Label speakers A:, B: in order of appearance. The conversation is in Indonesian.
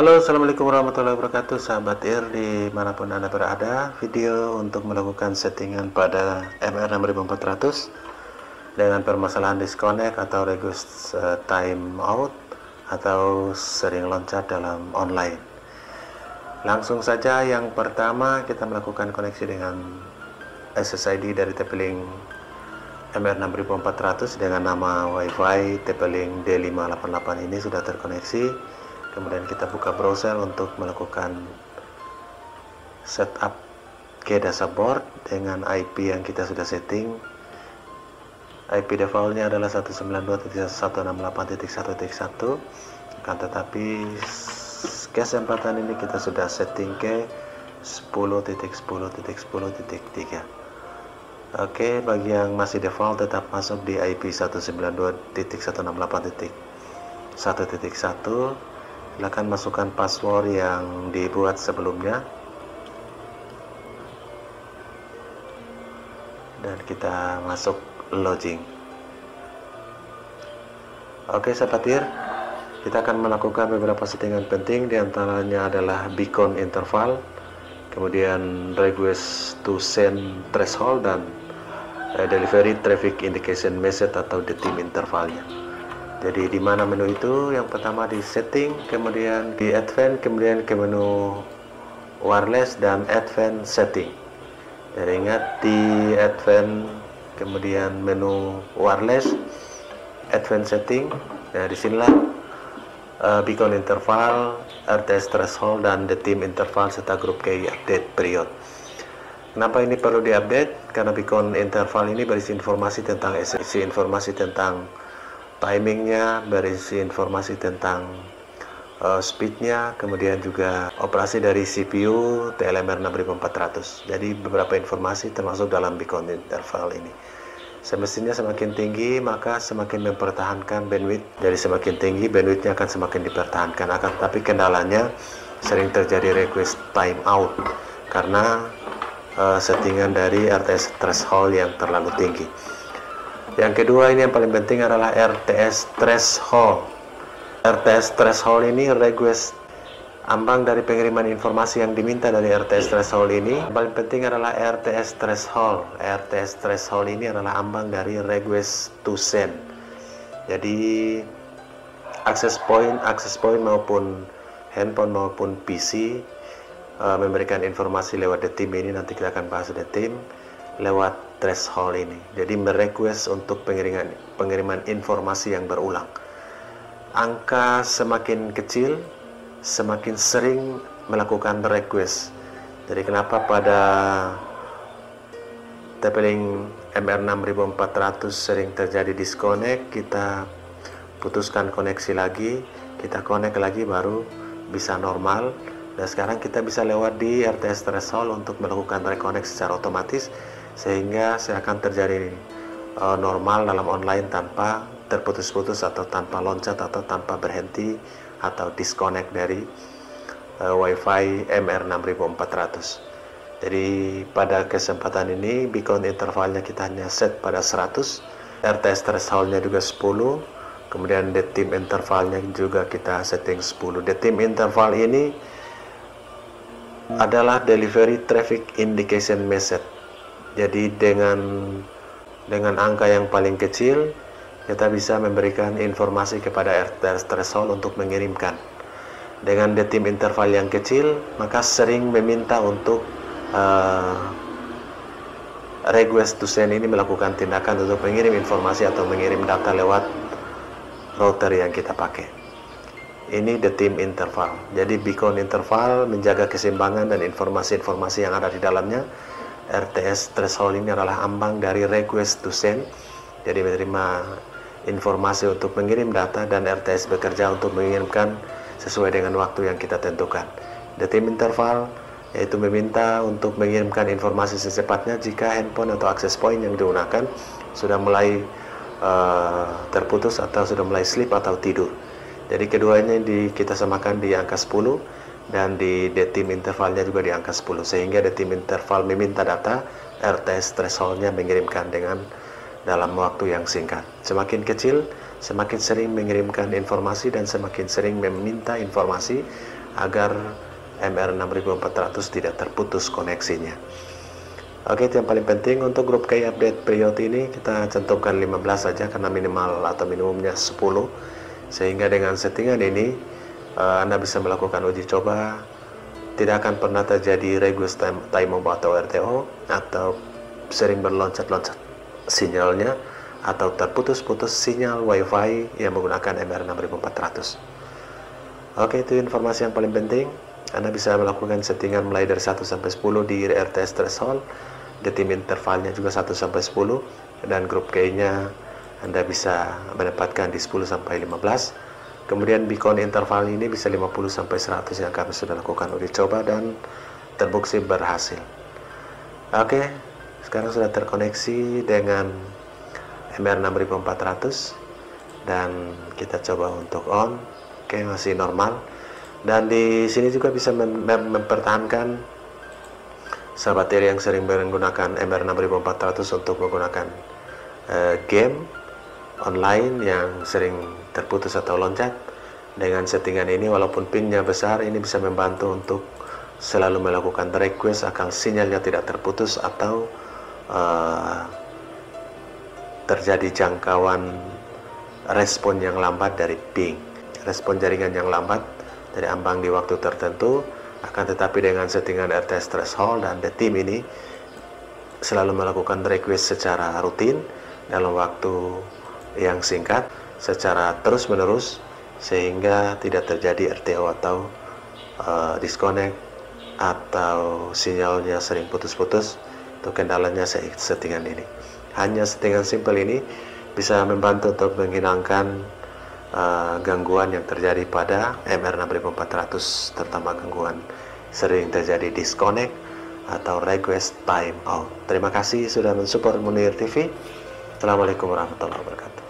A: Halo, assalamualaikum warahmatullahi wabarakatuh, sahabat IR dimanapun Anda berada. Video untuk melakukan settingan pada MR6400 dengan permasalahan disconnect atau request time out atau sering loncat dalam online. Langsung saja, yang pertama kita melakukan koneksi dengan SSID dari TP-Link MR6400 dengan nama WiFi TP-Link D588 ini sudah terkoneksi. Kemudian kita buka browser untuk melakukan setup ke dashboard dengan IP yang kita sudah setting. IP defaultnya adalah 192.168.1.1, akan tetapi kesempatan ini kita sudah setting ke 10.10.10.3. Oke, bagi yang masih default tetap masuk di IP 192.168.1.1. Silakan masukkan password yang dibuat sebelumnya dan kita masuk login. Oke, sahabat IR, kita akan melakukan beberapa settingan penting, diantaranya adalah beacon interval, kemudian request to send threshold, dan delivery traffic indication message atau DTIM intervalnya. Jadi di mana menu itu? Yang pertama di setting, kemudian di advanced, kemudian ke menu wireless dan advanced setting. Jadi ingat, di advanced, kemudian menu wireless, advanced setting. Nah, disinilah beacon interval, RTS threshold, dan DTIM interval serta grup key update period. Kenapa ini perlu diupdate? Karena beacon interval ini berisi informasi tentang timingnya, berisi informasi tentang speednya, kemudian juga operasi dari CPU TLMR 6400. Jadi beberapa informasi termasuk dalam beacon interval ini. Semestinya semakin tinggi maka semakin mempertahankan bandwidth. Jadi semakin tinggi bandwidthnya akan semakin dipertahankan. Akan tetapi kendalanya sering terjadi request time out karena settingan dari RTS threshold yang terlalu tinggi. Yang kedua, ini yang paling penting, adalah RTS threshold. RTS threshold ini request ambang dari pengiriman informasi yang diminta dari RTS threshold ini. Yang paling penting adalah RTS threshold. RTS threshold ini adalah ambang dari request to send. Jadi access point maupun handphone maupun PC memberikan informasi lewat DTIM ini. Nanti kita akan bahas DTIM lewat threshold ini. Jadi merequest untuk pengiriman informasi yang berulang. Angka semakin kecil semakin sering melakukan request. Jadi kenapa pada TP-Link MR6400 sering terjadi disconnect? Kita putuskan koneksi lagi, kita connect lagi, baru bisa normal. Dan sekarang kita bisa lewat di RTS threshold untuk melakukan reconnect secara otomatis, sehingga akan terjadi normal dalam online tanpa terputus-putus atau tanpa loncat atau tanpa berhenti atau disconnect dari WiFi MR6400. Jadi pada kesempatan ini beacon intervalnya kita hanya set pada 100, RTS thresholdnya juga 10, kemudian DTIM intervalnya juga kita setting 10. DTIM interval ini adalah delivery traffic indication message. Jadi dengan angka yang paling kecil kita bisa memberikan informasi kepada RTS threshold untuk mengirimkan. Dengan DTIM interval yang kecil maka sering meminta untuk request to send ini melakukan tindakan untuk mengirim informasi atau mengirim data lewat router yang kita pakai. Ini DTIM interval. Jadi beacon interval menjaga keseimbangan dan informasi-informasi yang ada di dalamnya. RTS threshold ini adalah ambang dari request to send. Jadi menerima informasi untuk mengirim data, dan RTS bekerja untuk mengirimkan sesuai dengan waktu yang kita tentukan. DTIM interval yaitu meminta untuk mengirimkan informasi secepatnya jika handphone atau access point yang digunakan sudah mulai terputus atau sudah mulai sleep atau tidur. Jadi keduanya kita samakan di angka 10, dan di DTIM intervalnya juga di angka 10, sehingga DTIM interval meminta data, RTS thresholdnya mengirimkan dalam waktu yang singkat. Semakin kecil semakin sering mengirimkan informasi dan semakin sering meminta informasi agar MR6400 tidak terputus koneksinya. Oke, itu yang paling penting. Untuk grup key update period ini kita cantumkan 15 saja karena minimal atau minimumnya 10, sehingga dengan settingan ini Anda bisa melakukan uji coba. Tidak akan pernah terjadi request time over atau RTO, atau sering berloncat-loncat sinyalnya, atau terputus-putus sinyal wifi yang menggunakan MR6400. Oke, itu informasi yang paling penting. Anda bisa melakukan settingan mulai dari 1 sampai 10 di RTS threshold, detim intervalnya juga 1 sampai 10, dan grup key-nya Anda bisa mendapatkan di 10 sampai 15. Kemudian beacon interval ini bisa 50 sampai 100 yang kami sudah lakukan uji coba dan terbukti berhasil. Oke, sekarang sudah terkoneksi dengan MR6400 dan kita coba untuk on. Oke, masih normal. Dan di sini juga bisa mempertahankan sahabat tiri yang sering menggunakan MR6400 untuk menggunakan game online yang sering terputus atau loncat. Dengan settingan ini, walaupun pinnya besar, ini bisa membantu untuk selalu melakukan request agar sinyalnya tidak terputus atau terjadi jangkauan respon yang lambat dari ping, respon jaringan yang lambat dari ambang di waktu tertentu. Akan tetapi dengan settingan RTS threshold dan detim ini selalu melakukan request secara rutin dalam waktu yang singkat, secara terus-menerus, sehingga tidak terjadi RTO atau disconnect atau sinyalnya sering putus-putus. Itu kendalanya settingan ini. Hanya settingan simple ini bisa membantu untuk menghilangkan gangguan yang terjadi pada MR6400, terutama gangguan sering terjadi disconnect atau request time out. Terima kasih sudah mensupport Munir TV. Assalamualaikum warahmatullahi wabarakatuh.